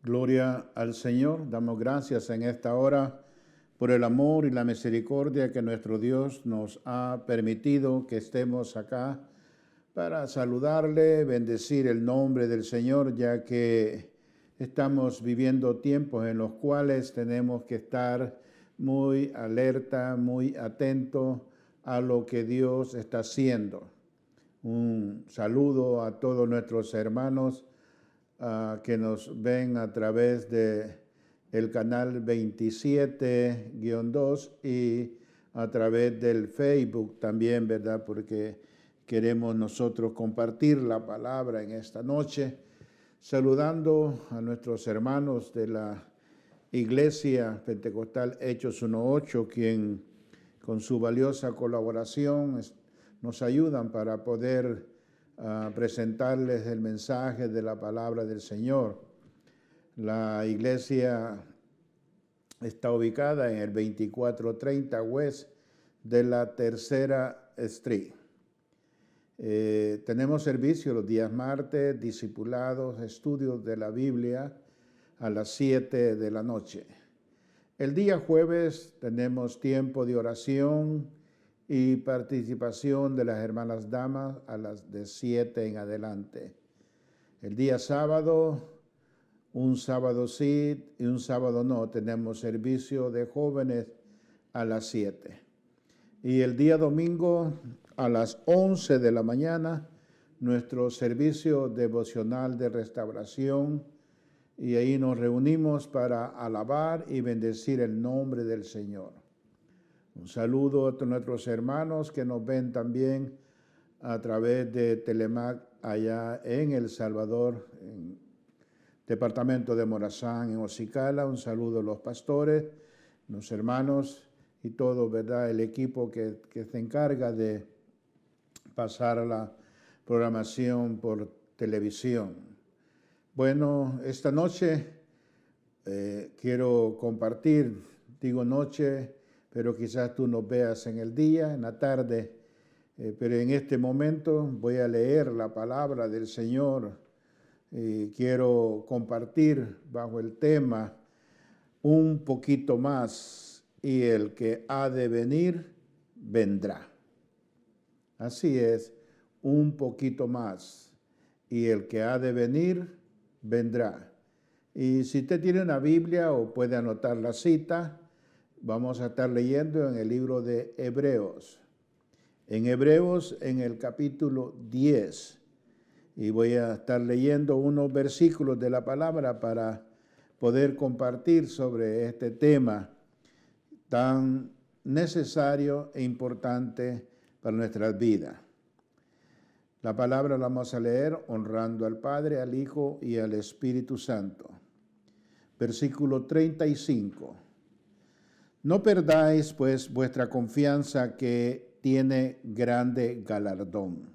Gloria al Señor. Damos gracias en esta hora por el amor y la misericordia que nuestro Dios nos ha permitido que estemos acá para saludarle, bendecir el nombre del Señor, ya que estamos viviendo tiempos en los cuales tenemos que estar muy alerta, muy atento a lo que Dios está haciendo. Un saludo a todos nuestros hermanos que nos ven a través de el canal 27-2 y a través del Facebook también, ¿verdad? Porque queremos nosotros compartir la palabra en esta noche, saludando a nuestros hermanos de la Iglesia Pentecostal Hechos 1.8, quien con su valiosa colaboración nos ayudan para poder presentarles el mensaje de la palabra del Señor. La iglesia está ubicada en el 2430 West de la Tercera Street. Tenemos servicio los días martes, discipulados, estudios de la Biblia a las 7 de la noche. El día jueves tenemos tiempo de oración y participación de las hermanas damas a las de 7 en adelante. El día sábado, un sábado sí y un sábado no, tenemos servicio de jóvenes a las 7. Y el día domingo a las 11 de la mañana, nuestro servicio devocional de restauración, y ahí nos reunimos para alabar y bendecir el nombre del Señor. Un saludo a todos nuestros hermanos que nos ven también a través de Telemac allá en El Salvador, en departamento de Morazán, en Ocicala. Un saludo a los pastores, los hermanos y todo, ¿verdad? El equipo que se encarga de pasar la programación por televisión. Bueno, esta noche quiero compartir, digo noche, pero quizás tú nos veas en el día, en la tarde, pero en este momento voy a leer la palabra del Señor y quiero compartir bajo el tema un poquito más y el que ha de venir, vendrá. Así es, un poquito más y el que ha de venir, vendrá. Y si usted tiene una Biblia o puede anotar la cita, vamos a estar leyendo en el libro de Hebreos. En Hebreos, en el capítulo 10. Y voy a estar leyendo unos versículos de la palabra para poder compartir sobre este tema tan necesario e importante para nuestras vidas. La palabra la vamos a leer honrando al Padre, al Hijo y al Espíritu Santo. Versículo 35. No perdáis, pues, vuestra confianza que tiene grande galardón,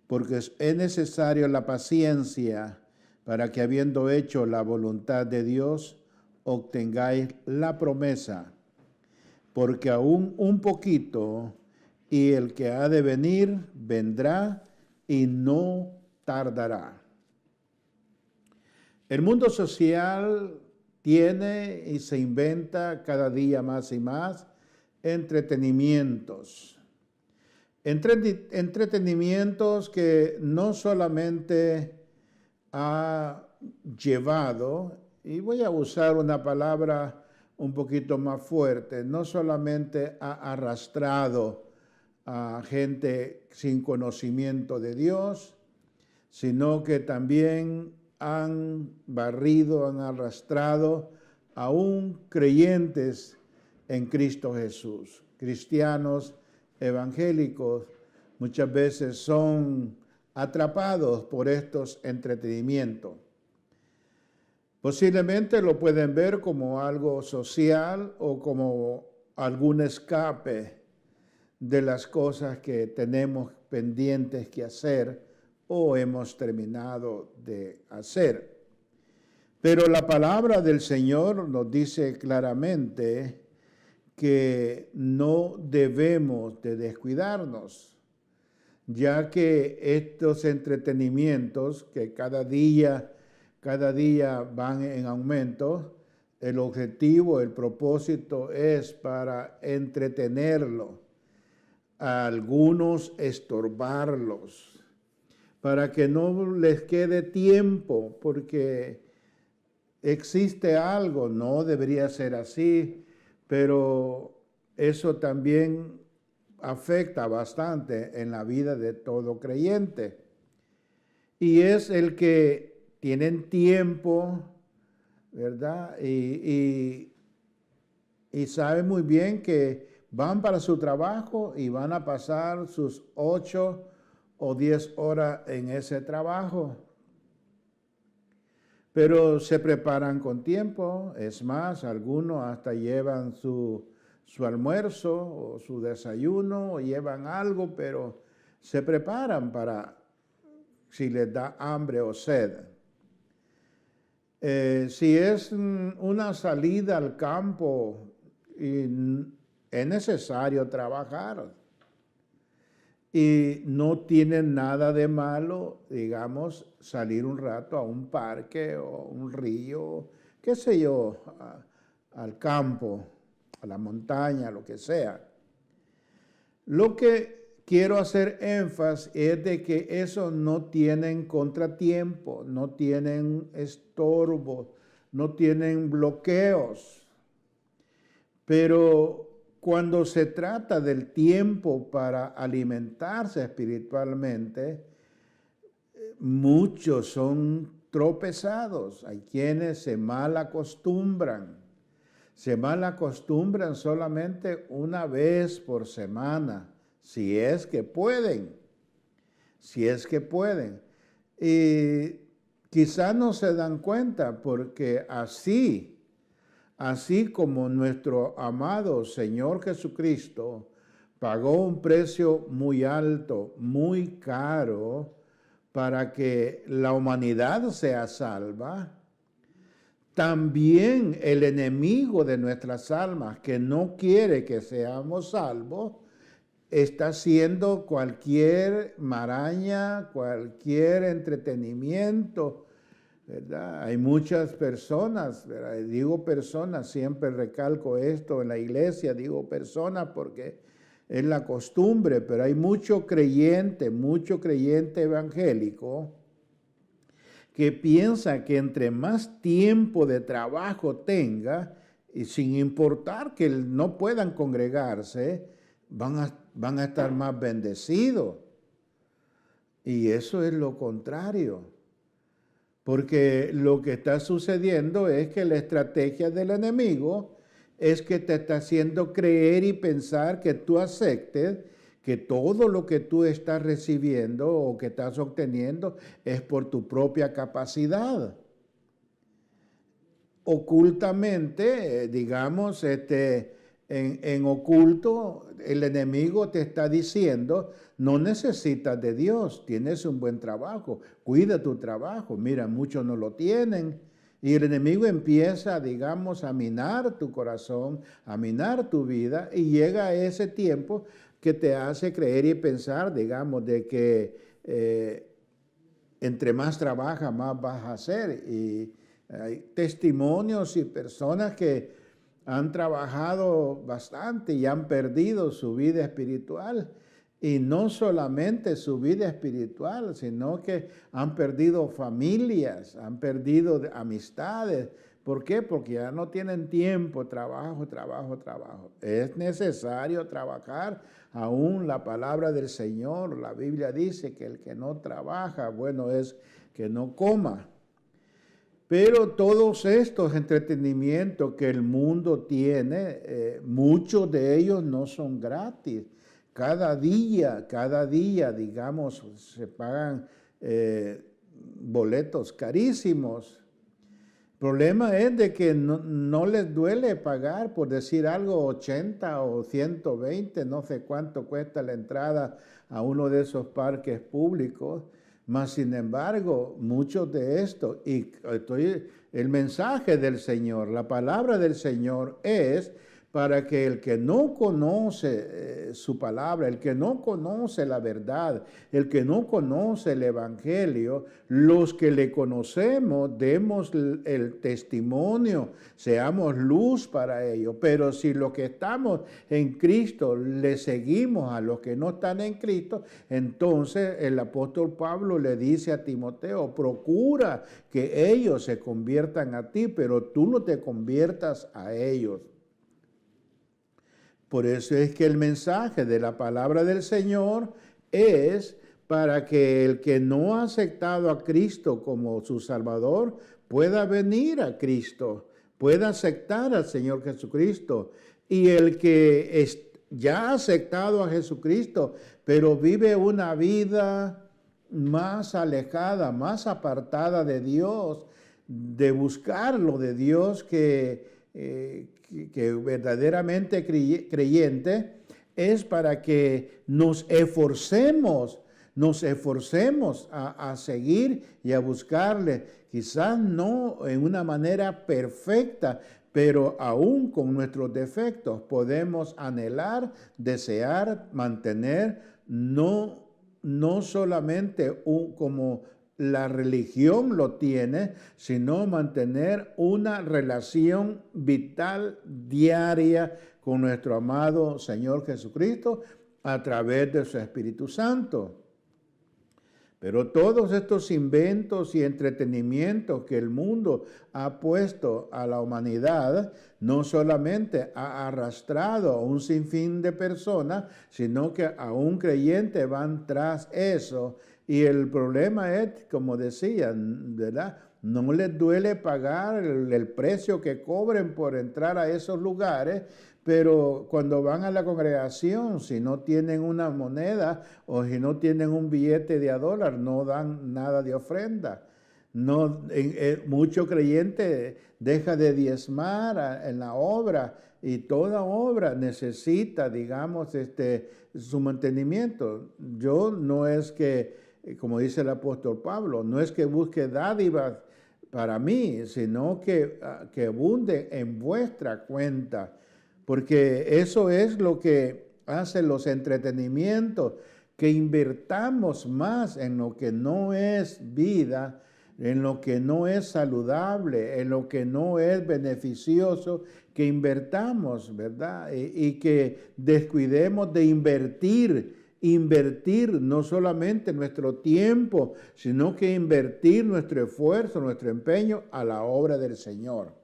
porque es necesario la paciencia para que, habiendo hecho la voluntad de Dios, obtengáis la promesa, porque aún un poquito, y el que ha de venir, vendrá y no tardará. El mundo social tiene y se inventa cada día más y más entretenimientos. Entretenimientos que no solamente ha llevado, y voy a usar una palabra un poquito más fuerte, no solamente ha arrastrado a gente sin conocimiento de Dios, sino que también han barrido, han arrastrado aún creyentes en Cristo Jesús. Cristianos evangélicos muchas veces son atrapados por estos entretenimientos. Posiblemente lo pueden ver como algo social o como algún escape de las cosas que tenemos pendientes que hacer o hemos terminado de hacer. Pero la palabra del Señor nos dice claramente que no debemos de descuidarnos, ya que estos entretenimientos que cada día cada día van en aumento. El objetivo, el propósito es para entretenerlo, a algunos estorbarlos, para que no les quede tiempo, porque existe algo, no debería ser así, pero eso también afecta bastante en la vida de todo creyente. Y es el que tienen tiempo, ¿verdad? Y saben muy bien que van para su trabajo y van a pasar sus 8 o 10 horas en ese trabajo. Pero se preparan con tiempo, es más, algunos hasta llevan su almuerzo o su desayuno o llevan algo, pero se preparan para si les da hambre o sed. Si es una salida al campo, es necesario trabajar. Y no tiene nada de malo, digamos, salir un rato a un parque o un río, qué sé yo, al campo, a la montaña, lo que sea. Lo que quiero hacer énfasis es de que eso no tienen contratiempo, no tienen estorbos, no tienen bloqueos. Pero cuando se trata del tiempo para alimentarse espiritualmente, muchos son tropezados. Hay quienes se mal acostumbran. Se mal acostumbran solamente una vez por semana, si es que pueden. Si es que pueden. Y quizás no se dan cuenta porque así como nuestro amado Señor Jesucristo pagó un precio muy alto, muy caro, para que la humanidad sea salva, también el enemigo de nuestras almas, que no quiere que seamos salvos, está haciendo cualquier maraña, cualquier entretenimiento, ¿verdad? Hay muchas personas, ¿verdad? Digo personas, siempre recalco esto en la iglesia, digo personas porque es la costumbre, pero hay mucho creyente evangélico que piensa que entre más tiempo de trabajo tenga, y sin importar que no puedan congregarse, van a estar más bendecidos. Y eso es lo contrario. Porque lo que está sucediendo es que la estrategia del enemigo es que te está haciendo creer y pensar que tú aceptes que todo lo que tú estás recibiendo o que estás obteniendo es por tu propia capacidad. Ocultamente, digamos, en oculto, el enemigo te está diciendo, no necesitas de Dios, tienes un buen trabajo, cuida tu trabajo. Mira, muchos no lo tienen. Y el enemigo empieza, digamos, a minar tu corazón, a minar tu vida, y llega ese tiempo que te hace creer y pensar, digamos, de que entre más trabajas, más vas a hacer. Y hay testimonios y personas que han trabajado bastante y han perdido su vida espiritual. Y no solamente su vida espiritual, sino que han perdido familias, han perdido amistades. ¿Por qué? Porque ya no tienen tiempo, trabajo. Es necesario trabajar. Aún la palabra del Señor, la Biblia dice que el que no trabaja, bueno, es que no coma. Pero todos estos entretenimientos que el mundo tiene, muchos de ellos no son gratis. Cada día, digamos, se pagan boletos carísimos. El problema es de que no les duele pagar, por decir algo, 80 o 120, no sé cuánto cuesta la entrada a uno de esos parques públicos. Mas, sin embargo, muchos de estos, y el mensaje del Señor, la palabra del Señor es para que el que no conoce su palabra, el que no conoce la verdad, el que no conoce el evangelio, los que le conocemos demos el testimonio, seamos luz para ellos. Pero si los que estamos en Cristo le seguimos a los que no están en Cristo, entonces el apóstol Pablo le dice a Timoteo, procura que ellos se conviertan a ti, pero tú no te conviertas a ellos. Por eso es que el mensaje de la palabra del Señor es para que el que no ha aceptado a Cristo como su Salvador pueda venir a Cristo, pueda aceptar al Señor Jesucristo. Y el que ya ha aceptado a Jesucristo, pero vive una vida más alejada, más apartada de Dios, de buscarlo de Dios que verdaderamente creyente, es para que nos esforcemos a seguir y a buscarle, quizás no en una manera perfecta, pero aún con nuestros defectos podemos anhelar, desear, mantener, no solamente como la religión lo tiene, sino mantener una relación vital diaria con nuestro amado Señor Jesucristo a través de su Espíritu Santo. Pero todos estos inventos y entretenimientos que el mundo ha puesto a la humanidad, no solamente ha arrastrado a un sinfín de personas, sino que a un creyente van tras eso. Y el problema es, como decían, ¿verdad? No les duele pagar el precio que cobren por entrar a esos lugares, pero cuando van a la congregación, si no tienen una moneda o si no tienen un billete de $1, no dan nada de ofrenda. Mucho creyente deja de diezmar en la obra, y toda obra necesita, digamos, su mantenimiento. Yo no es que, como dice el apóstol Pablo, no es que busque dádivas para mí, sino que abunde en vuestra cuenta. Porque eso es lo que hacen los entretenimientos, que invertamos más en lo que no es vida, en lo que no es saludable, en lo que no es beneficioso, que invertamos, ¿verdad? Y que descuidemos de invertir no solamente nuestro tiempo, sino que invertir nuestro esfuerzo, nuestro empeño a la obra del Señor.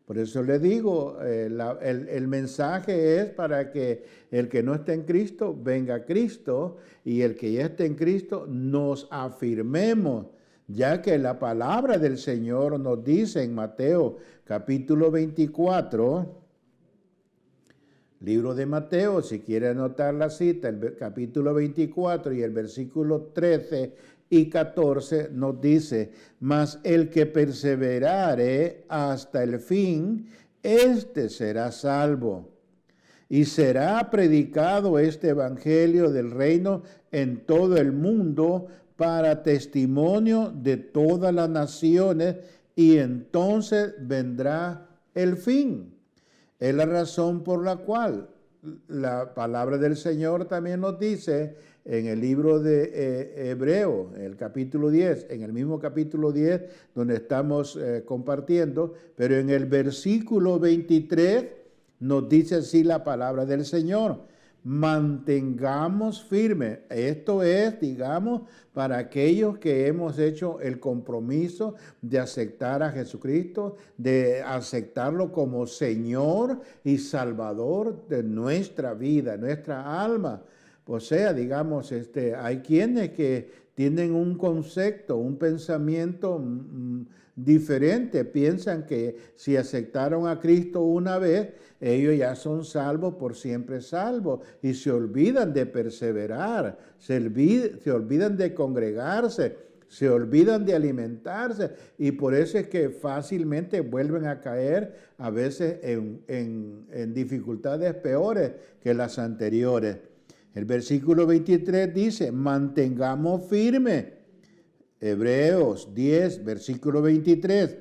Por eso le digo, el mensaje es para que el que no esté en Cristo venga a Cristo, y el que ya esté en Cristo nos afirmemos, ya que la palabra del Señor nos dice en Mateo capítulo 24, libro de Mateo, si quiere anotar la cita, el capítulo 24 y el versículo 13 y 14 nos dice, mas el que perseverare hasta el fin, éste será salvo. Y será predicado este evangelio del reino en todo el mundo para testimonio de todas las naciones, y entonces vendrá el fin. Es la razón por la cual la palabra del Señor también nos dice en el libro de Hebreo, el capítulo 10, en el mismo capítulo 10 donde estamos compartiendo, pero en el versículo 23 nos dice así la palabra del Señor: mantengamos firme. Esto es, digamos, para aquellos que hemos hecho el compromiso de aceptar a Jesucristo, de aceptarlo como Señor y Salvador de nuestra vida, nuestra alma. O sea, digamos, hay quienes que tienen un concepto, un pensamiento diferente. Piensan que si aceptaron a Cristo una vez, ellos ya son salvos, por siempre salvos, y se olvidan de perseverar, se olvidan de congregarse, se olvidan de alimentarse, y por eso es que fácilmente vuelven a caer a veces en dificultades peores que las anteriores. El versículo 23 dice, mantengamos firme. Hebreos 10, versículo 23.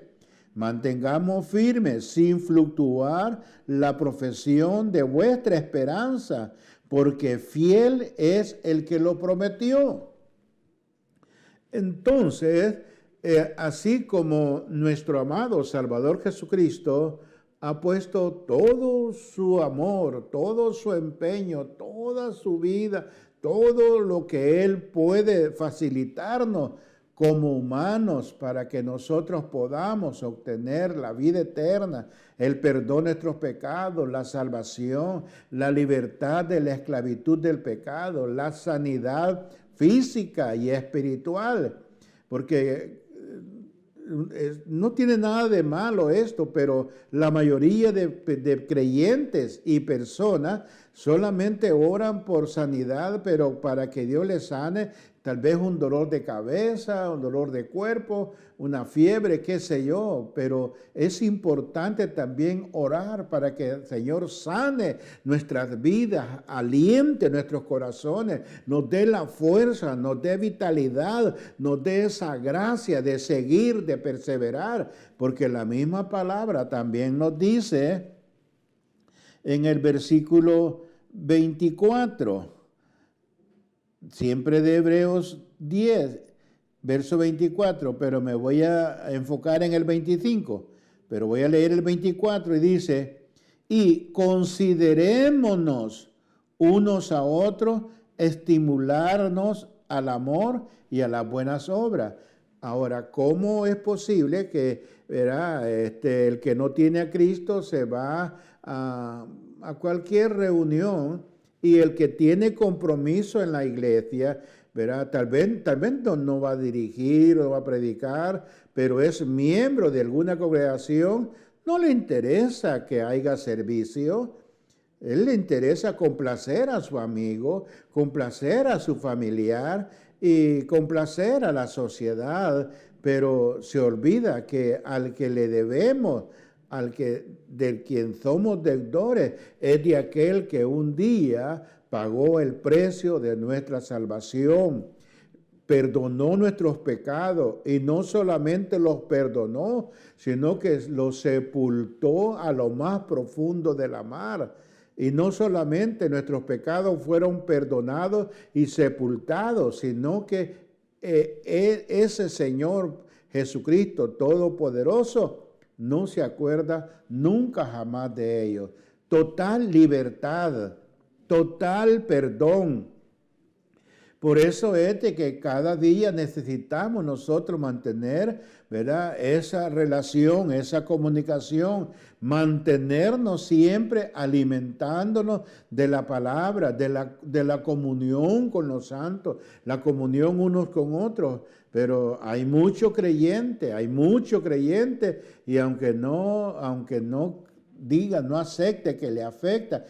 Mantengamos firmes, sin fluctuar, la profesión de vuestra esperanza, porque fiel es el que lo prometió. Entonces, así como nuestro amado Salvador Jesucristo ha puesto todo su amor, todo su empeño, toda su vida, todo lo que Él puede facilitarnos como humanos para que nosotros podamos obtener la vida eterna, el perdón de nuestros pecados, la salvación, la libertad de la esclavitud del pecado, la sanidad física y espiritual, porque no tiene nada de malo esto, pero la mayoría de creyentes y personas solamente oran por sanidad, pero para que Dios les sane, tal vez un dolor de cabeza, un dolor de cuerpo, una fiebre, qué sé yo, pero es importante también orar para que el Señor sane nuestras vidas, aliente nuestros corazones, nos dé la fuerza, nos dé vitalidad, nos dé esa gracia de seguir, de perseverar, porque la misma palabra también nos dice en el versículo 24, siempre de Hebreos 10, verso 24, pero me voy a enfocar en el 25, pero voy a leer el 24 y dice, y considerémonos unos a otros, estimularnos al amor y a las buenas obras. Ahora, ¿cómo es posible que el que no tiene a Cristo se va a cualquier reunión y el que tiene compromiso en la iglesia, ¿verdad? Tal vez no va a dirigir o va a predicar, pero es miembro de alguna congregación, no le interesa que haya servicio? Él le interesa complacer a su amigo, complacer a su familiar y complacer a la sociedad, pero se olvida que al que le debemos, de quien somos deudores, es de aquel que un día pagó el precio de nuestra salvación, perdonó nuestros pecados y no solamente los perdonó, sino que los sepultó a lo más profundo de la mar. Y no solamente nuestros pecados fueron perdonados y sepultados, sino que ese Señor Jesucristo Todopoderoso no se acuerda nunca jamás de ellos. Total libertad, total perdón. Por eso es de que cada día necesitamos nosotros mantener, ¿verdad?, esa relación, esa comunicación, mantenernos siempre alimentándonos de la palabra, de la comunión con los santos, la comunión unos con otros. Pero hay mucho creyente, y aunque no diga, no acepte que le afecta,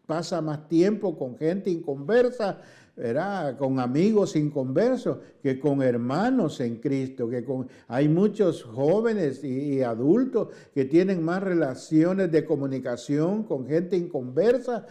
pasa más tiempo con gente inconversa, ¿verdad?, con amigos inconversos, que con hermanos en Cristo. Hay muchos jóvenes y adultos que tienen más relaciones de comunicación con gente inconversa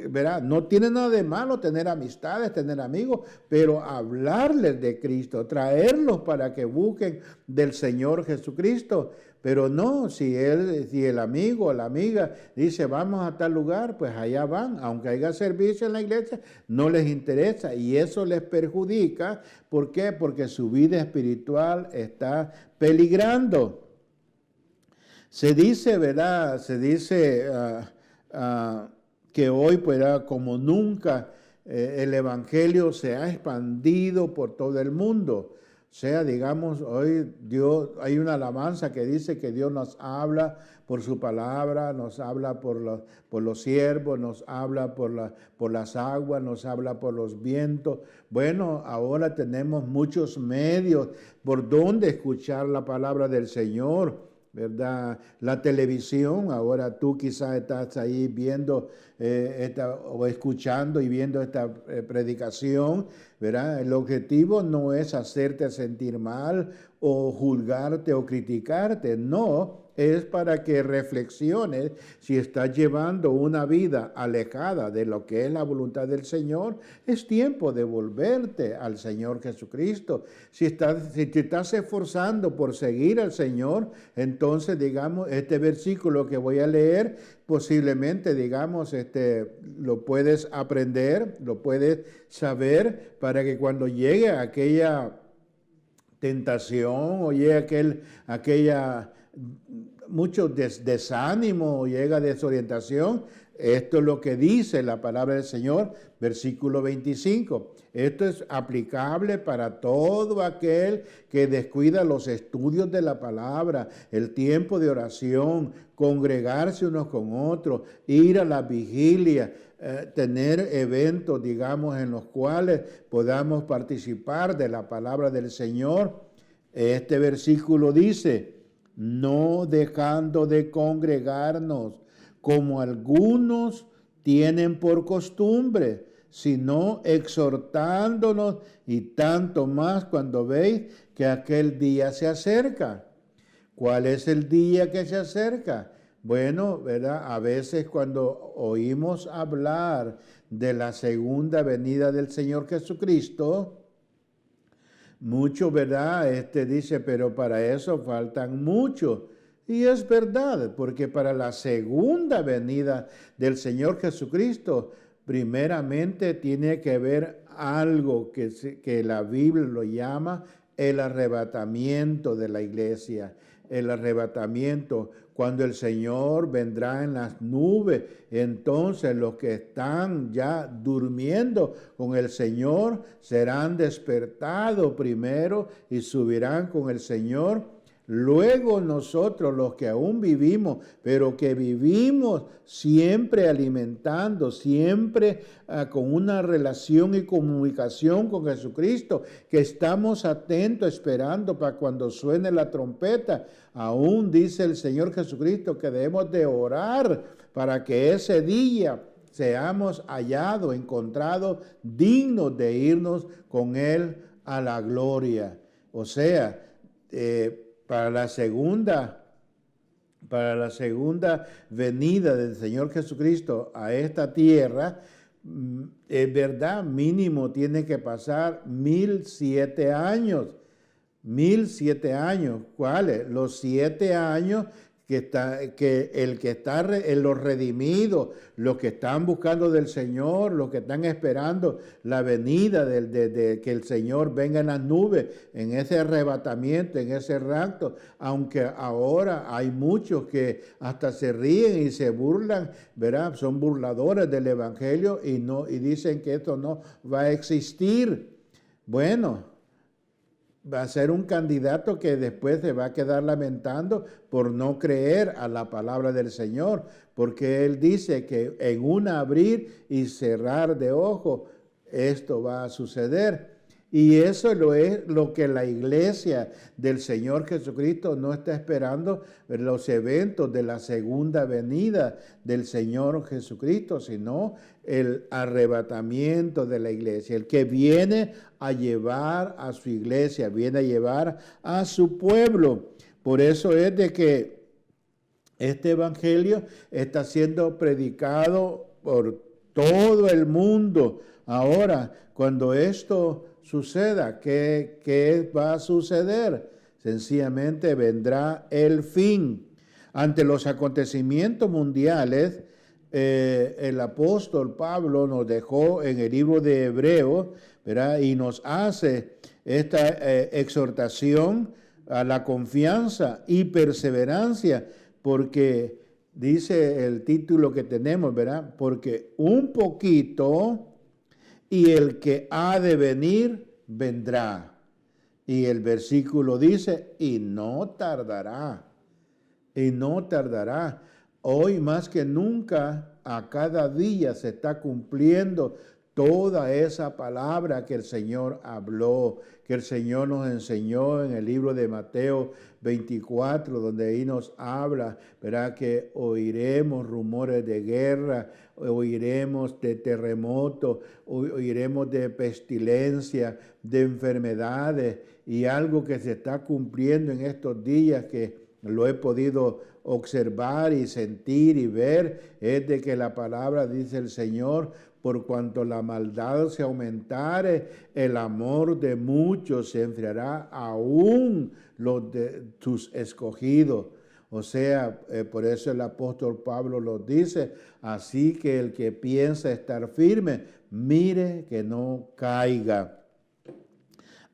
¿verdad? No tiene nada de malo tener amistades, tener amigos, pero hablarles de Cristo, traerlos para que busquen del Señor Jesucristo. Pero no, si el amigo o la amiga dice vamos a tal lugar, pues allá van, aunque haya servicio en la iglesia, no les interesa y eso les perjudica. ¿Por qué? Porque su vida espiritual está peligrando. Se dice, ¿verdad? Que hoy, pues, como nunca, el Evangelio se ha expandido por todo el mundo. O sea, digamos, hoy hay una alabanza que dice que Dios nos habla por su palabra, nos habla por los siervos, nos habla por las aguas, nos habla por los vientos. Bueno, ahora tenemos muchos medios por donde escuchar la palabra del Señor, ¿verdad? La televisión, ahora tú quizás estás ahí viendo o escuchando y viendo esta predicación, ¿verdad? El objetivo no es hacerte sentir mal o juzgarte o criticarte, no. Es para que reflexiones si estás llevando una vida alejada de lo que es la voluntad del Señor. Es tiempo de volverte al Señor Jesucristo. Si te estás esforzando por seguir al Señor, entonces, digamos, este versículo que voy a leer, posiblemente, digamos, lo puedes aprender, lo puedes saber, para que cuando llegue aquella tentación o llegue aquella mucho desánimo, llega desorientación, esto es lo que dice la palabra del Señor, versículo 25. Esto es aplicable para todo aquel que descuida los estudios de la palabra, el tiempo de oración, congregarse unos con otros, ir a la vigilia, tener eventos, digamos, en los cuales podamos participar de la palabra del Señor. Este versículo dice: no dejando de congregarnos, como algunos tienen por costumbre, sino exhortándonos, y tanto más cuando veis que aquel día se acerca. ¿Cuál es el día que se acerca? Bueno, ¿verdad? A veces cuando oímos hablar de la segunda venida del Señor Jesucristo, mucho, ¿verdad? Dice, pero para eso faltan mucho. Y es verdad, porque para la segunda venida del Señor Jesucristo, primeramente tiene que haber algo que la Biblia lo llama el arrebatamiento de la iglesia. El arrebatamiento, cuando el Señor vendrá en las nubes, entonces los que están ya durmiendo con el Señor serán despertados primero y subirán con el Señor. Luego nosotros, los que aún vivimos, pero que vivimos siempre alimentando, siempre con una relación y comunicación con Jesucristo, que estamos atentos esperando para cuando suene la trompeta. Aún dice el Señor Jesucristo que debemos de orar para que ese día seamos hallados, encontrados, dignos de irnos con Él a la gloria. O sea, para la segunda venida del Señor Jesucristo a esta tierra, es verdad, mínimo tiene que pasar 1007 años. 1007 años. ¿Cuáles? Los 7 años en los redimidos, los que están buscando del Señor, los que están esperando la venida de que el Señor venga en las nubes, en ese arrebatamiento, en ese rapto, aunque ahora hay muchos que hasta se ríen y se burlan, ¿verdad? Son burladores del Evangelio y dicen que esto no va a existir. Bueno, va a ser un candidato que después se va a quedar lamentando por no creer a la palabra del Señor, porque Él dice que en un abrir y cerrar de ojos esto va a suceder. Y eso es lo que la iglesia del Señor Jesucristo no está esperando, los eventos de la segunda venida del Señor Jesucristo, sino el arrebatamiento de la iglesia, el que viene a llevar a su iglesia, viene a llevar a su pueblo. Por eso es de que este evangelio está siendo predicado por todo el mundo. Ahora, cuando esto suceda, ¿qué va a suceder? Sencillamente vendrá el fin. Ante los acontecimientos mundiales, el apóstol Pablo nos dejó en el libro de Hebreos, ¿verdad? Y nos hace esta exhortación a la confianza y perseverancia, porque dice el título que tenemos, ¿verdad? Porque un poquito y el que ha de venir vendrá. Y el versículo dice, y no tardará. Y no tardará. Hoy más que nunca, a cada día se está cumpliendo toda esa palabra que el Señor habló, que el Señor nos enseñó en el libro de Mateo 24, donde ahí nos habla, ¿verdad? Que oiremos rumores de guerra, oiremos de terremotos, oiremos de pestilencia, de enfermedades, y algo que se está cumpliendo en estos días que lo he podido observar y sentir y ver, es de que la palabra dice el Señor: por cuanto la maldad se aumentare, el amor de muchos se enfriará, aún los de tus escogidos. O sea, por eso el apóstol Pablo lo dice: así que el que piensa estar firme, mire que no caiga.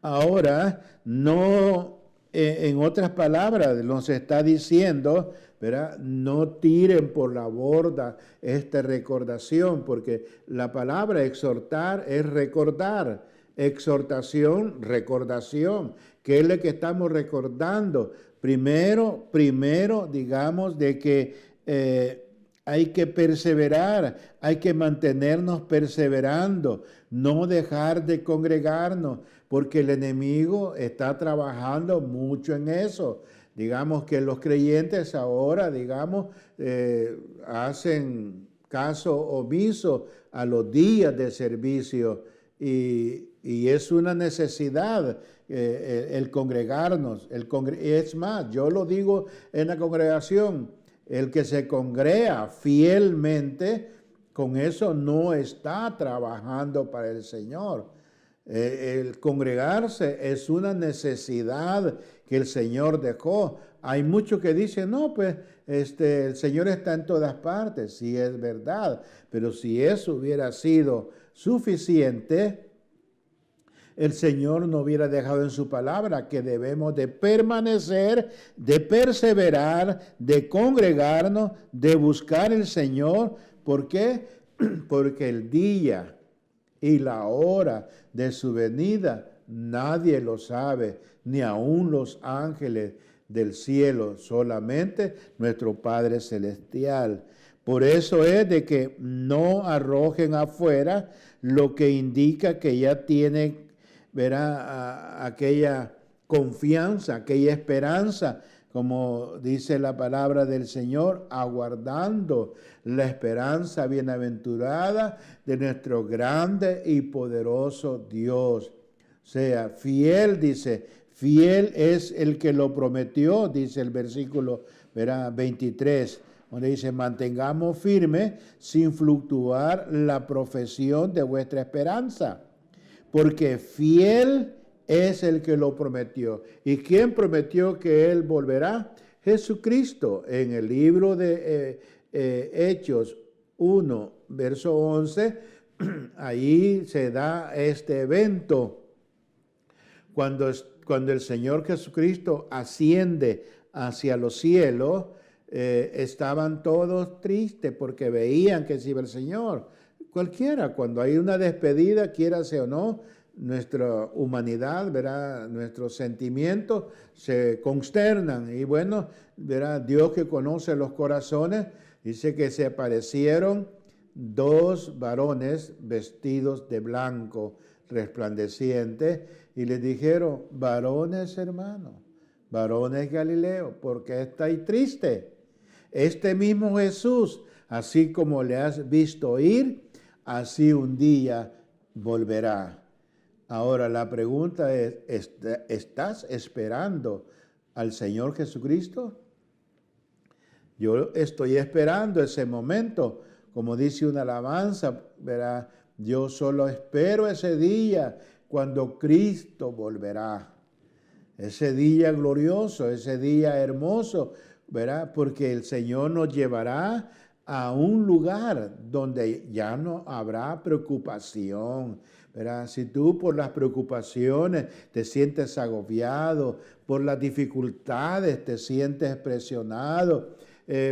Ahora, no, en otras palabras, nos está diciendo, ¿verdad? No tiren por la borda esta recordación, porque la palabra exhortar es recordar. Exhortación, recordación. ¿Qué es lo que estamos recordando? Primero, digamos, de que hay que perseverar, hay que mantenernos perseverando, no dejar de congregarnos, porque el enemigo está trabajando mucho en eso. Digamos que los creyentes ahora, digamos, hacen caso omiso a los días de servicio, y es una necesidad el congregarnos. Es más, yo lo digo en la congregación: el que se congrega fielmente, con eso no está trabajando para el Señor. El congregarse es una necesidad que el Señor dejó. Hay muchos que dicen: no, pues el Señor está en todas partes. Sí, es verdad, pero si eso hubiera sido suficiente, el Señor no hubiera dejado en su palabra que debemos de permanecer, de perseverar, de congregarnos, de buscar el Señor. ¿Por qué? Porque el día y la hora de su venida nadie lo sabe, ni aun los ángeles del cielo, solamente nuestro Padre Celestial. Por eso es de que no arrojen afuera lo que indica que ya tienen, verá, aquella confianza, aquella esperanza, como dice la palabra del Señor, aguardando la esperanza bienaventurada de nuestro grande y poderoso Dios. O sea, fiel, dice, fiel es el que lo prometió, dice el versículo, verá, 23, donde dice: mantengamos firme sin fluctuar la profesión de vuestra esperanza, porque fiel es el que lo prometió. ¿Y quién prometió que Él volverá? Jesucristo. En el libro de Hechos 1, verso 11, ahí se da este evento. Cuando el Señor Jesucristo asciende hacia los cielos, estaban todos tristes porque veían que se iba el Señor. Cualquiera, cuando hay una despedida, quiera sea o no, nuestra humanidad, verá, nuestros sentimientos se consternan. Y bueno, verá, Dios que conoce los corazones, dice que se aparecieron dos varones vestidos de blanco, resplandecientes, y les dijeron: varones hermanos, varones Galileo, ¿por qué estáis tristes? Este mismo Jesús, así como le has visto ir, así un día volverá. Ahora la pregunta es: ¿estás esperando al Señor Jesucristo? Yo estoy esperando ese momento, como dice una alabanza, verá, yo solo espero ese día cuando Cristo volverá. Ese día glorioso, ese día hermoso, verá, porque el Señor nos llevará a un lugar donde ya no habrá preocupación. ¿Verdad? Si tú por las preocupaciones te sientes agobiado, por las dificultades te sientes presionado,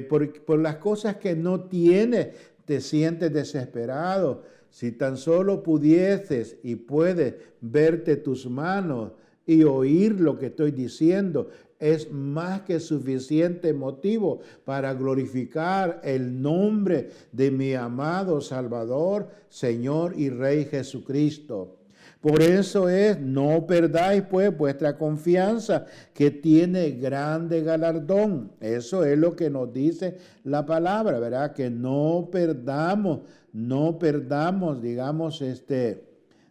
por las cosas que no tienes te sientes desesperado, si tan solo pudieses y puedes verte tus manos y oír lo que estoy diciendo es más que suficiente motivo para glorificar el nombre de mi amado Salvador, Señor y Rey Jesucristo. Por eso no perdáis pues vuestra confianza, que tiene grande galardón. Eso es lo que nos dice la palabra, ¿verdad? Que no perdamos, digamos,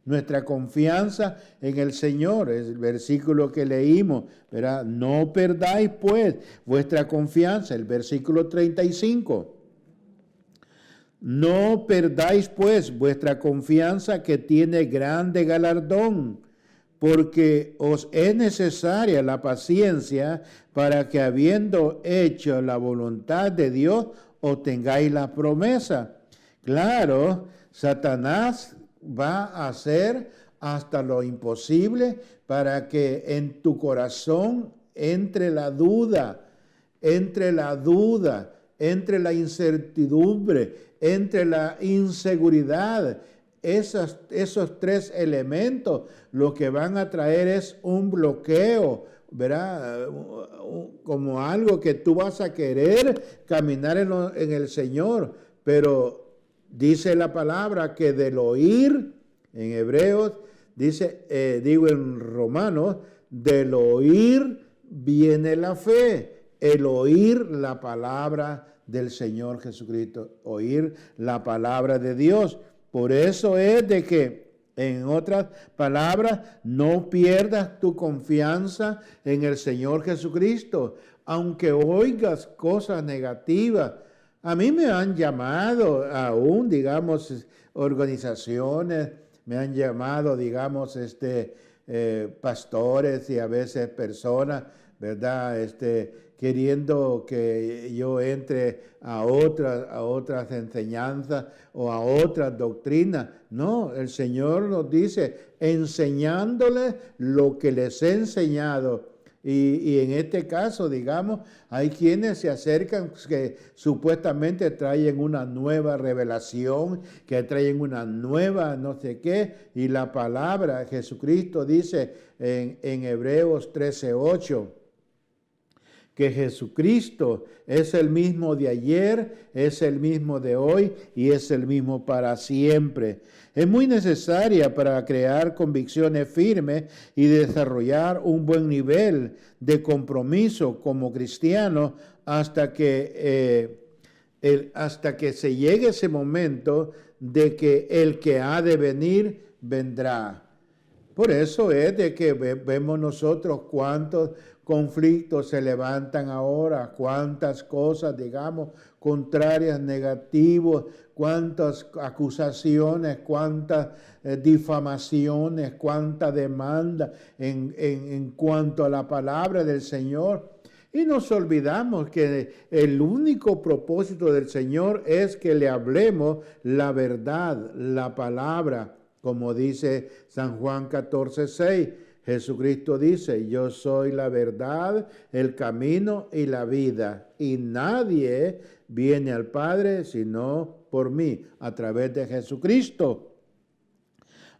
nuestra confianza en el Señor. Es el versículo que leímos, ¿verdad? No perdáis pues vuestra confianza, el versículo 35. No perdáis pues vuestra confianza, que tiene grande galardón, porque os es necesaria la paciencia para que, habiendo hecho la voluntad de Dios, obtengáis la promesa. Claro, Satanás va a hacer hasta lo imposible para que en tu corazón entre la duda, entre la incertidumbre, entre la inseguridad. Esos tres elementos lo que van a traer es un bloqueo, ¿verdad? Como algo que tú vas a querer caminar en el Señor, pero dice la palabra que del oír, en Hebreos, dice, en Romanos, del oír viene la fe. El oír la palabra del Señor Jesucristo, oír la palabra de Dios. Por eso es de que, en otras palabras, no pierdas tu confianza en el Señor Jesucristo, aunque oigas cosas negativas. A mí me han llamado aún, digamos, organizaciones, me han llamado, digamos, pastores y a veces personas, ¿verdad? Queriendo que yo entre a otras enseñanzas o a otras doctrinas. No, el Señor nos dice, enseñándoles lo que les he enseñado. Y en este caso, digamos, hay quienes se acercan que supuestamente traen una nueva revelación, que traen una nueva no sé qué, y la palabra, Jesucristo dice en Hebreos 13:8, que Jesucristo es el mismo de ayer, es el mismo de hoy y es el mismo para siempre. Es muy necesaria para crear convicciones firmes y desarrollar un buen nivel de compromiso como cristiano hasta que se llegue ese momento de que el que ha de venir vendrá. Por eso es de que vemos nosotros cuántos conflictos se levantan ahora, cuántas cosas, digamos, contrarias, negativas, cuántas acusaciones, cuántas difamaciones, cuánta demanda en cuanto a la palabra del Señor. Y nos olvidamos que el único propósito del Señor es que le hablemos la verdad, la palabra, como dice San Juan 14:6. Jesucristo dice, yo soy la verdad, el camino y la vida, y nadie viene al Padre sino por mí, a través de Jesucristo.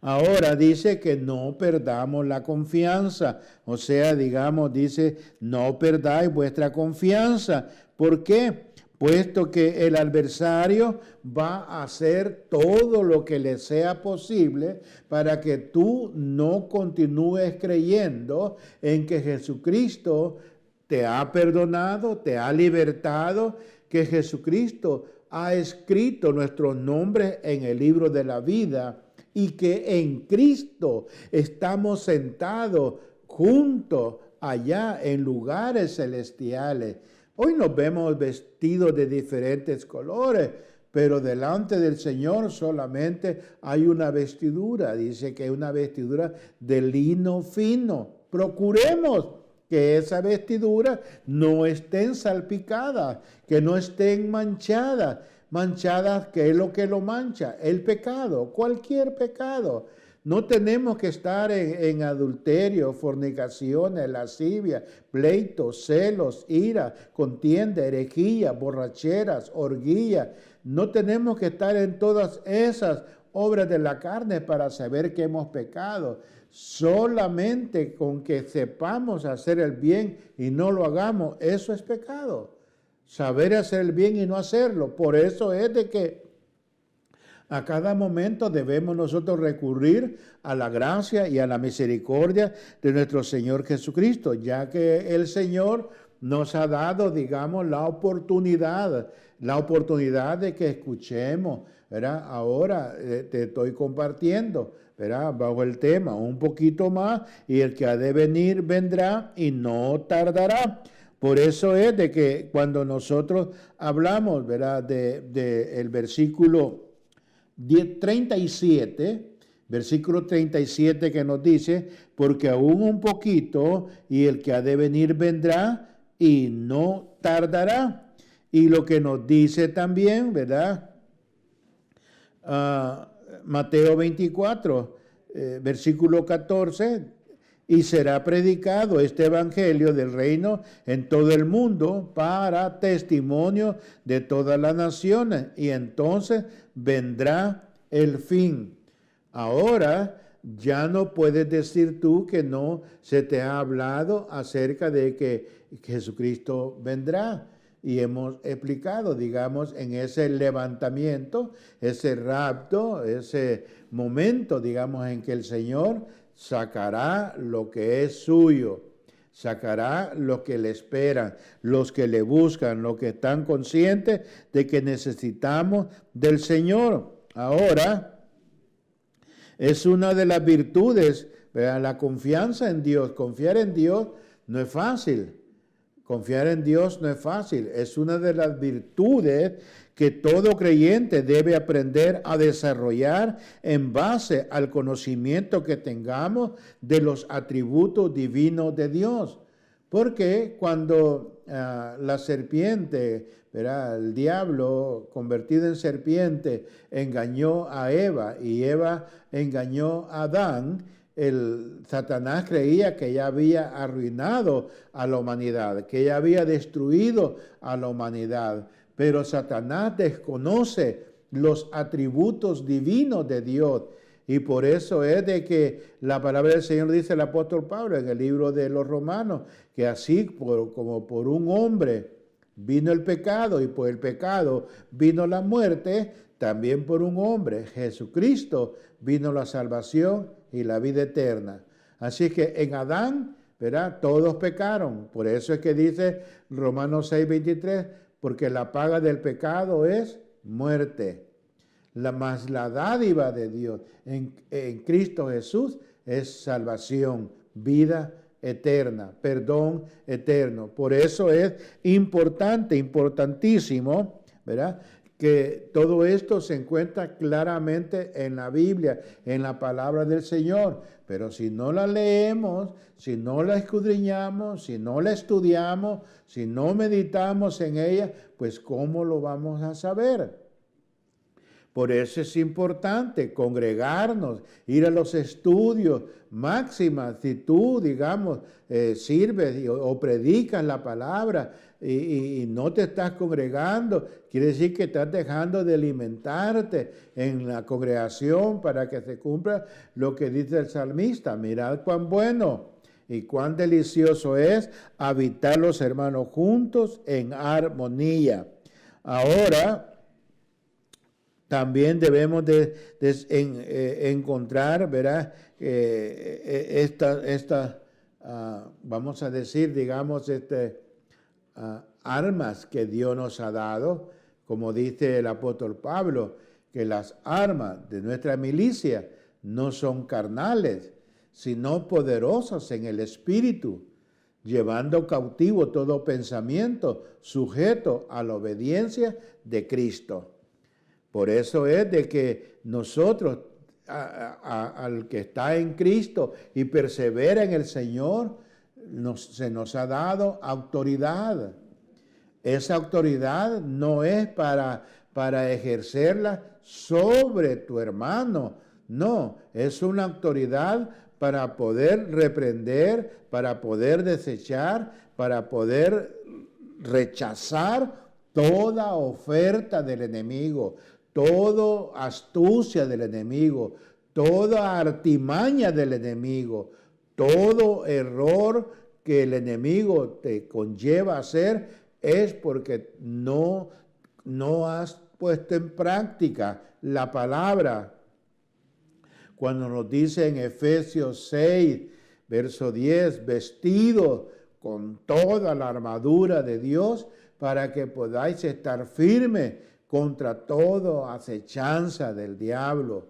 Ahora dice que no perdamos la confianza, o sea, digamos, dice, no perdáis vuestra confianza. ¿Por qué? Puesto que el adversario va a hacer todo lo que le sea posible para que tú no continúes creyendo en que Jesucristo te ha perdonado, te ha libertado, que Jesucristo ha escrito nuestros nombres en el libro de la vida y que en Cristo estamos sentados juntos allá en lugares celestiales. Hoy nos vemos vestidos de diferentes colores, pero delante del Señor solamente hay una vestidura. Dice que es una vestidura de lino fino. Procuremos que esa vestidura no estén salpicadas, que no estén manchadas. Manchadas, ¿qué es lo que lo mancha? El pecado, cualquier pecado. No tenemos que estar en adulterio, fornicaciones, lascivia, pleitos, celos, ira, contienda, herejía, borracheras, orgía. No tenemos que estar en todas esas obras de la carne para saber que hemos pecado. Solamente con que sepamos hacer el bien y no lo hagamos, eso es pecado. Saber hacer el bien y no hacerlo. Por eso es de que a cada momento debemos nosotros recurrir a la gracia y a la misericordia de nuestro Señor Jesucristo, ya que el Señor nos ha dado, digamos, la oportunidad de que escuchemos, ¿verdad? Ahora te estoy compartiendo, ¿verdad? Bajo el tema, un poquito más, y el que ha de venir vendrá y no tardará. Por eso es de que cuando nosotros hablamos, ¿verdad? De el versículo 37, versículo 37 que nos dice, porque aún un poquito y el que ha de venir vendrá y no tardará. Y lo que nos dice también, ¿verdad? Mateo 24, versículo 14, y será predicado este evangelio del reino en todo el mundo para testimonio de todas las naciones, y entonces vendrá el fin. Ahora ya no puedes decir tú que no se te ha hablado acerca de que Jesucristo vendrá. Y hemos explicado, digamos, en ese levantamiento, ese rapto, ese momento, digamos, en que el Señor sacará lo que es suyo, sacará lo que le esperan, los que le buscan, los que están conscientes de que necesitamos del Señor. Ahora, es una de las virtudes, ¿verdad? La confianza en Dios. Confiar en Dios no es fácil. Confiar en Dios no es fácil. Es una de las virtudes que todo creyente debe aprender a desarrollar en base al conocimiento que tengamos de los atributos divinos de Dios. Porque cuando la serpiente, ¿verdad? El diablo convertido en serpiente engañó a Eva y Eva engañó a Adán, el Satanás creía que ya había arruinado a la humanidad, que ya había destruido a la humanidad. Pero Satanás desconoce los atributos divinos de Dios. Y por eso es de que la palabra del Señor dice el apóstol Pablo en el libro de los Romanos, que así como por un hombre vino el pecado y por el pecado vino la muerte, también por un hombre, Jesucristo, vino la salvación y la vida eterna. Así que en Adán, ¿verdad? Todos pecaron. Por eso es que dice Romanos 6:23, porque la paga del pecado es muerte. Más la dádiva de Dios en Cristo Jesús es salvación, vida eterna, perdón eterno. Por eso es importante, importantísimo, ¿verdad?, que todo esto se encuentra claramente en la Biblia, en la palabra del Señor. Pero si no la leemos, si no la escudriñamos, si no la estudiamos, si no meditamos en ella, pues ¿cómo lo vamos a saber? Por eso es importante congregarnos, ir a los estudios. Máxima, si tú, digamos, sirves o predicas la palabra y no te estás congregando, quiere decir que estás dejando de alimentarte en la congregación para que se cumpla lo que dice el salmista. Mirad cuán bueno y cuán delicioso es habitar los hermanos juntos en armonía. Ahora, también debemos encontrar, ¿verdad?, vamos a decir, digamos, armas que Dios nos ha dado, como dice el apóstol Pablo, que las armas de nuestra milicia no son carnales, sino poderosas en el Espíritu, llevando cautivo todo pensamiento sujeto a la obediencia de Cristo. Por eso es de que nosotros, al que está en Cristo y persevera en el Señor, se nos ha dado autoridad. Esa autoridad no es para ejercerla sobre tu hermano, no, es una autoridad para poder reprender, para poder desechar, para poder rechazar toda oferta del enemigo, toda astucia del enemigo, toda artimaña del enemigo, todo error que el enemigo te conlleva a hacer es porque no has puesto en práctica la palabra. Cuando nos dice en Efesios 6, verso 10, vestido con toda la armadura de Dios para que podáis estar firmes contra toda acechanza del diablo.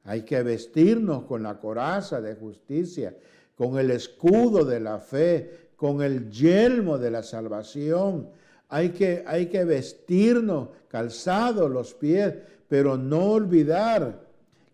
Hay que vestirnos con la coraza de justicia, con el escudo de la fe, con el yelmo de la salvación. Hay que vestirnos calzados los pies, pero no olvidar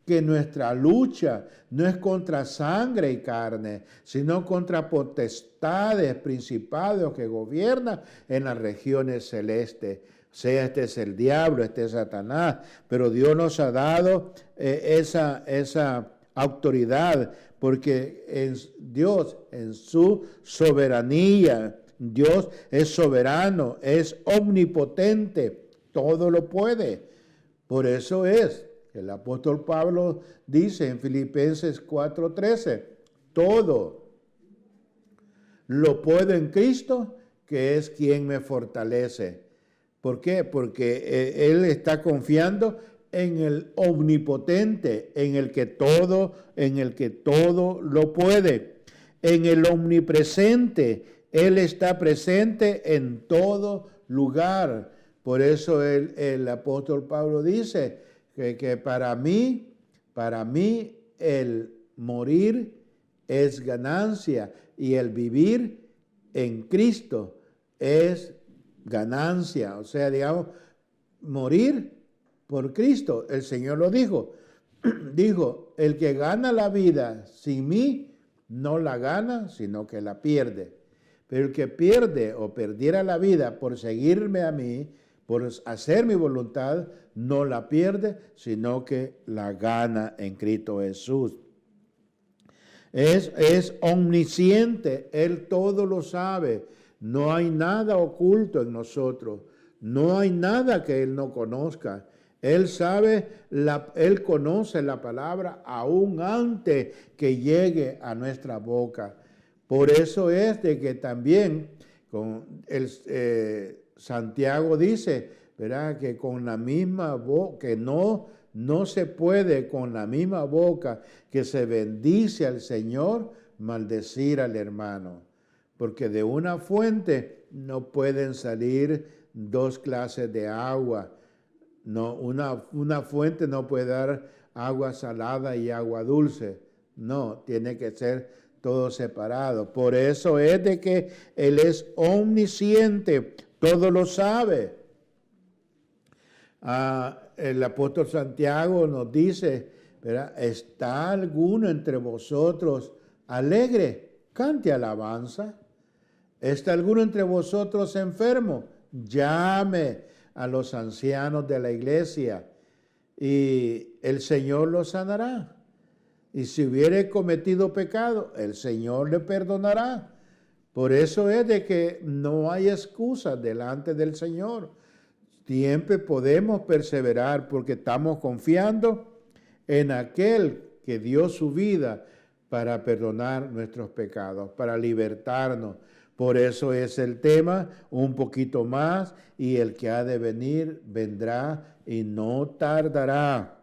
que nuestra lucha no es contra sangre y carne, sino contra potestades, principados que gobiernan en las regiones celestes. O sea, este es el diablo, este es Satanás, pero Dios nos ha dado esa autoridad, porque Dios en su soberanía, Dios es soberano, es omnipotente, todo lo puede. Por eso es que el apóstol Pablo dice en Filipenses 4:13, todo lo puedo en Cristo, que es quien me fortalece. ¿Por qué? Porque él está confiando en el omnipotente, en el que todo lo puede, en el omnipresente. Él está presente en todo lugar. Por eso el apóstol Pablo dice que para mí el morir es ganancia y el vivir en Cristo es ganancia. O sea, digamos, morir por Cristo. El Señor lo dijo. Dijo, el que gana la vida sin mí, no la gana, sino que la pierde. Pero el que pierde o perdiera la vida por seguirme a mí, por hacer mi voluntad, no la pierde, sino que la gana en Cristo Jesús. Es omnisciente, Él todo lo sabe. No hay nada oculto en nosotros. No hay nada que Él no conozca. Él sabe, Él conoce la palabra aún antes que llegue a nuestra boca. Por eso es de que también Santiago dice, ¿verdad?, que con la misma boca, que no se puede con la misma boca que se bendice al Señor, maldecir al hermano. Porque de una fuente no pueden salir dos clases de agua. No, una fuente no puede dar agua salada y agua dulce. No, tiene que ser todo separado. Por eso es de que Él es omnisciente, todo lo sabe. El apóstol Santiago nos dice, ¿verdad?, ¿está alguno entre vosotros alegre? Cante alabanza. ¿Está alguno entre vosotros enfermo? Llame a los ancianos de la iglesia y el Señor los sanará. Y si hubiere cometido pecado, el Señor le perdonará. Por eso es de que no hay excusa delante del Señor. Siempre podemos perseverar porque estamos confiando en aquel que dio su vida para perdonar nuestros pecados, para libertarnos. Por eso es el tema, un poquito más, y el que ha de venir, vendrá y no tardará.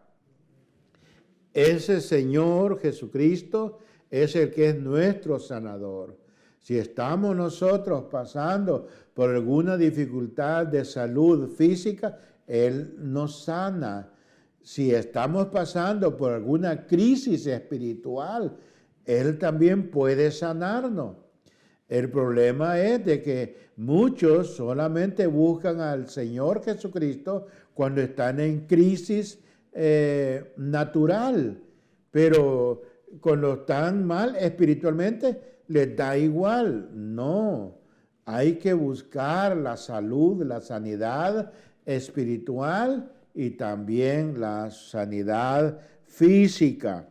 Ese Señor Jesucristo es el que es nuestro sanador. Si estamos nosotros pasando por alguna dificultad de salud física, Él nos sana. Si estamos pasando por alguna crisis espiritual, Él también puede sanarnos. El problema es de que muchos solamente buscan al Señor Jesucristo cuando están en crisis natural, pero cuando están mal espiritualmente les da igual. No, hay que buscar la salud, la sanidad espiritual y también la sanidad física,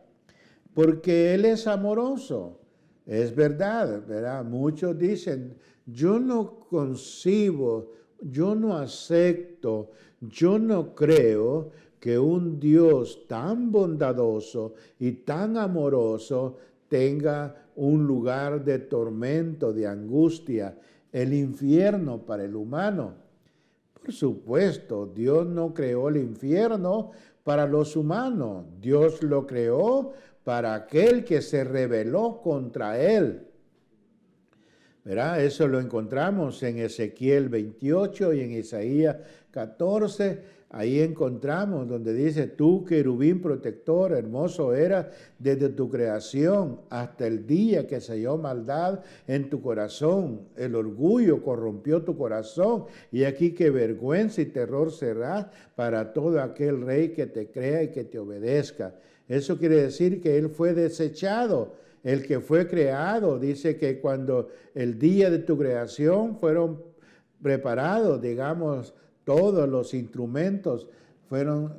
porque Él es amoroso. Es verdad, ¿verdad? Muchos dicen, yo no concibo, yo no acepto, yo no creo que un Dios tan bondadoso y tan amoroso tenga un lugar de tormento, de angustia, el infierno para el humano. Por supuesto, Dios no creó el infierno para los humanos. Dios lo creó para aquel que se rebeló contra él. ¿Verdad? Eso lo encontramos en Ezequiel 28 y en Isaías 14. Ahí encontramos donde dice, tú querubín protector, hermoso eras desde tu creación hasta el día que se halló maldad en tu corazón. El orgullo corrompió tu corazón y aquí que vergüenza y terror serás para todo aquel rey que te crea y que te obedezca. Eso quiere decir que él fue desechado. El que fue creado, dice que cuando el día de tu creación fueron preparados, digamos, todos los instrumentos, fueron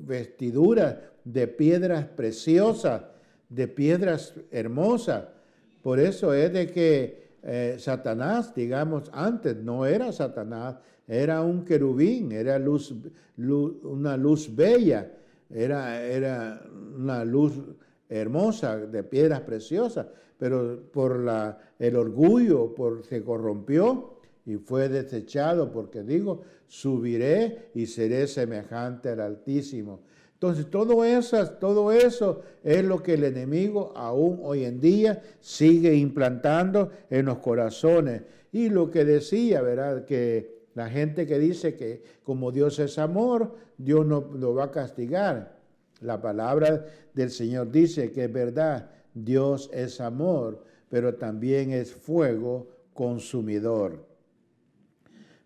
vestiduras de piedras preciosas, de piedras hermosas. Por eso es de que Satanás, digamos, antes no era Satanás, era un querubín, era una luz bella, era una luz hermosa, de piedras preciosas, pero por el orgullo, se corrompió y fue desechado, porque digo, subiré y seré semejante al Altísimo. Entonces, todo eso es lo que el enemigo aún hoy en día sigue implantando en los corazones. Y lo que decía, ¿verdad?, que la gente que dice que como Dios es amor, Dios no lo va a castigar. La palabra del Señor dice que es verdad, Dios es amor, pero también es fuego consumidor.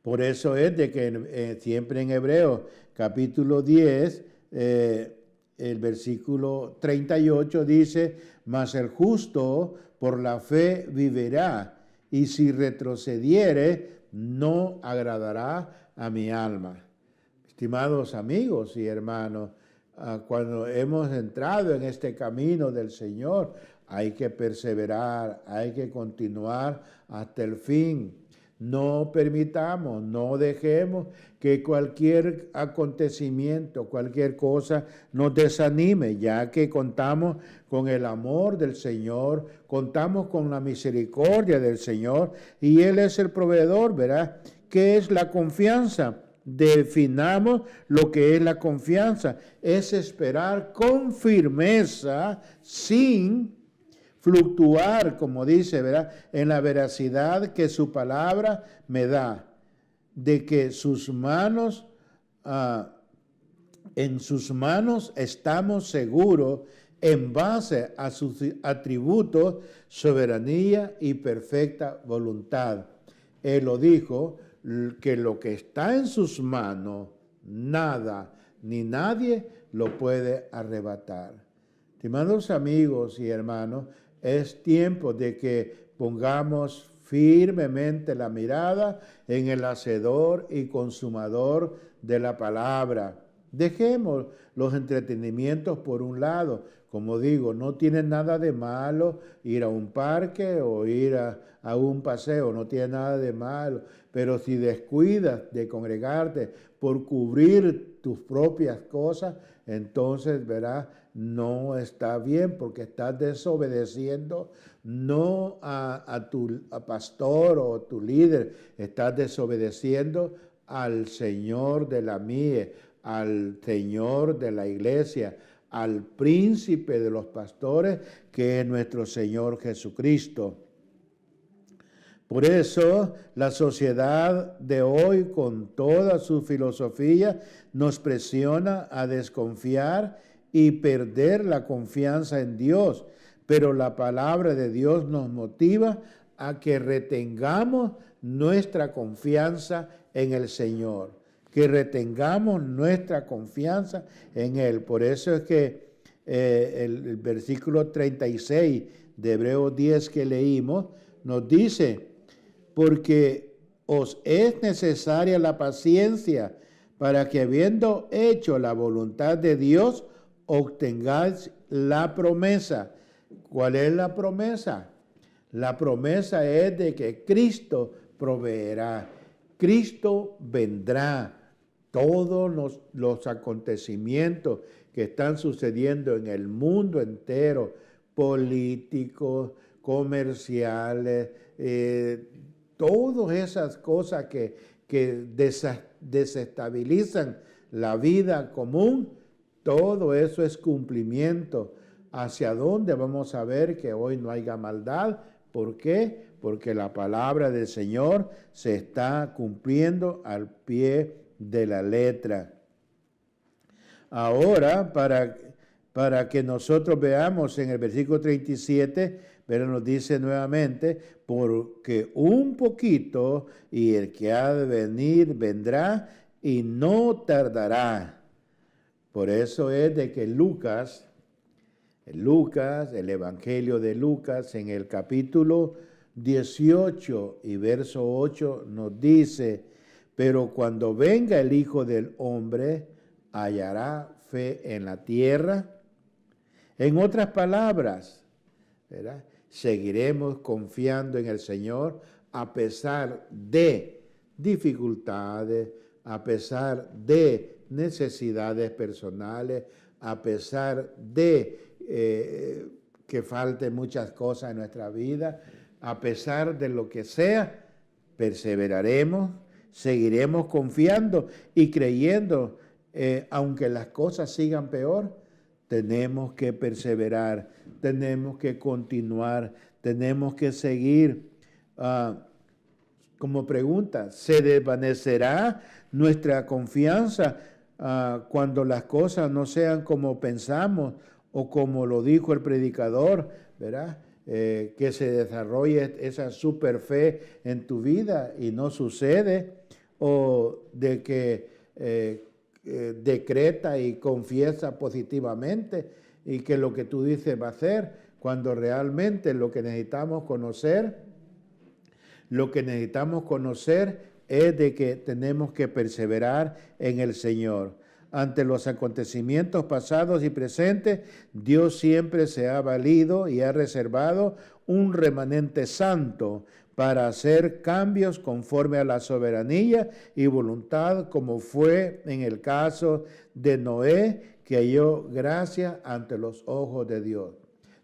Por eso es de que siempre en Hebreos capítulo 10, el versículo 38 dice, mas el justo por la fe vivirá, y si retrocediere, no agradará a mi alma. Estimados amigos y hermanos, cuando hemos entrado en este camino del Señor, hay que perseverar, hay que continuar hasta el fin. No permitamos, no dejemos que cualquier acontecimiento, cualquier cosa nos desanime, ya que contamos con el amor del Señor, contamos con la misericordia del Señor y Él es el proveedor, ¿verdad? ¿Qué es la confianza? Definamos lo que es la confianza. Es esperar con firmeza, sin fluctuar, como dice, ¿verdad?, en la veracidad que su palabra me da, de que sus manos, en sus manos estamos seguros en base a sus atributos, soberanía y perfecta voluntad. Él lo dijo, que lo que está en sus manos, nada ni nadie lo puede arrebatar. Estimados amigos y hermanos, es tiempo de que pongamos firmemente la mirada en el hacedor y consumador de la palabra. Dejemos los entretenimientos por un lado. Como digo, no tiene nada de malo ir a un parque o ir a un paseo, no tiene nada de malo. Pero si descuidas de congregarte por cubrir tus propias cosas, entonces, verás, no está bien porque estás desobedeciendo no a tu pastor o tu líder, estás desobedeciendo al Señor de la mies, al Señor de la iglesia, al príncipe de los pastores, que es nuestro Señor Jesucristo. Por eso la sociedad de hoy, con toda su filosofía, nos presiona a desconfiar y perder la confianza en Dios. Pero la palabra de Dios nos motiva a que retengamos nuestra confianza en el Señor, que retengamos nuestra confianza en Él. Por eso es que el versículo 36 de Hebreos 10 que leímos nos dice, porque os es necesaria la paciencia para que habiendo hecho la voluntad de Dios, obtengáis la promesa. ¿Cuál es la promesa? La promesa es de que Cristo proveerá, Cristo vendrá. todos los acontecimientos que están sucediendo en el mundo entero, políticos, comerciales, todas esas cosas que desestabilizan la vida común, todo eso es cumplimiento. ¿Hacia dónde vamos a ver que hoy no haya maldad? ¿Por qué? Porque la palabra del Señor se está cumpliendo al pie de la letra. Ahora, para que nosotros veamos en el versículo 37, pero nos dice nuevamente, porque un poquito y el que ha de venir vendrá y no tardará. Por eso es de que Lucas, el Evangelio de Lucas, en el capítulo 18 y verso 8 nos dice, pero cuando venga el Hijo del Hombre, hallará fe en la tierra. En otras palabras, ¿verdad? Seguiremos confiando en el Señor a pesar de dificultades, a pesar de necesidades personales, a pesar de que falten muchas cosas en nuestra vida, a pesar de lo que sea, perseveraremos, seguiremos confiando y creyendo, aunque las cosas sigan peor, tenemos que perseverar, tenemos que continuar, tenemos que seguir. Como pregunta, ¿se desvanecerá nuestra confianza cuando las cosas no sean como pensamos o como lo dijo el predicador, ¿verdad? Que se desarrolle esa super fe en tu vida y no sucede, o de que decreta y confiesa positivamente y que lo que tú dices va a hacer, cuando realmente lo que necesitamos conocer es de que tenemos que perseverar en el Señor. Ante los acontecimientos pasados y presentes, Dios siempre se ha valido y ha reservado un remanente santo para hacer cambios conforme a la soberanía y voluntad, como fue en el caso de Noé, que halló gracia ante los ojos de Dios.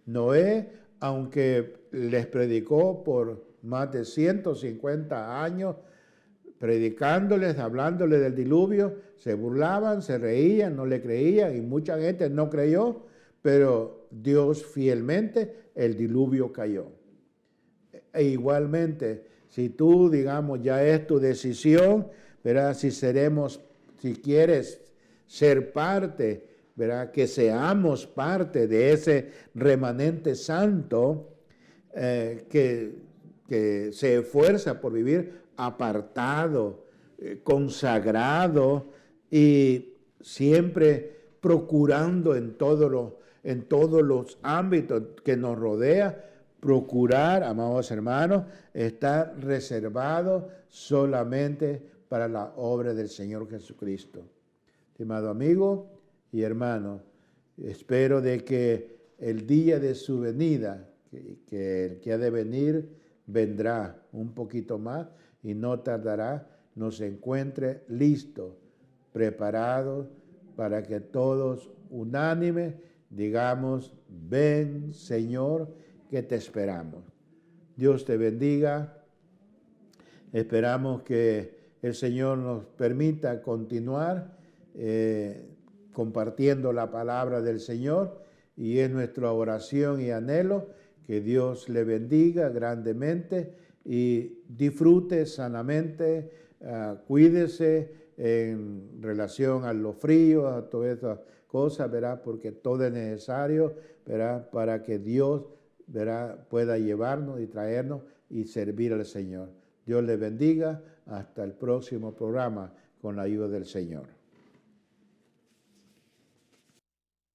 Noé, aunque les predicó por más de 150 años, predicándoles, hablándoles del diluvio, se burlaban, se reían, no le creían y mucha gente no creyó, pero Dios fielmente, el diluvio cayó. E igualmente, si tú, digamos, ya es tu decisión, ¿verdad? Si quieres ser parte, ¿verdad? Que seamos parte de ese remanente santo que se esfuerza por vivir apartado, consagrado y siempre procurando en todos los ámbitos que nos rodea, procurar, amados hermanos, estar reservado solamente para la obra del Señor Jesucristo. Estimado amigo y hermano, espero de que el día de su venida, que el que ha de venir, vendrá un poquito más y no tardará, nos encuentre listos, preparados para que todos unánimes digamos, ven Señor, que te esperamos. Dios te bendiga. Esperamos que el Señor nos permita continuar compartiendo la palabra del Señor, y es nuestra oración y anhelo que Dios le bendiga grandemente y disfrute sanamente, cuídese en relación a lo frío, a todas esas cosas, ¿verdad? Porque todo es necesario, ¿verdad? Para que Dios, ¿verdad?, pueda llevarnos y traernos y servir al Señor. Dios le bendiga. Hasta el próximo programa con la ayuda del Señor.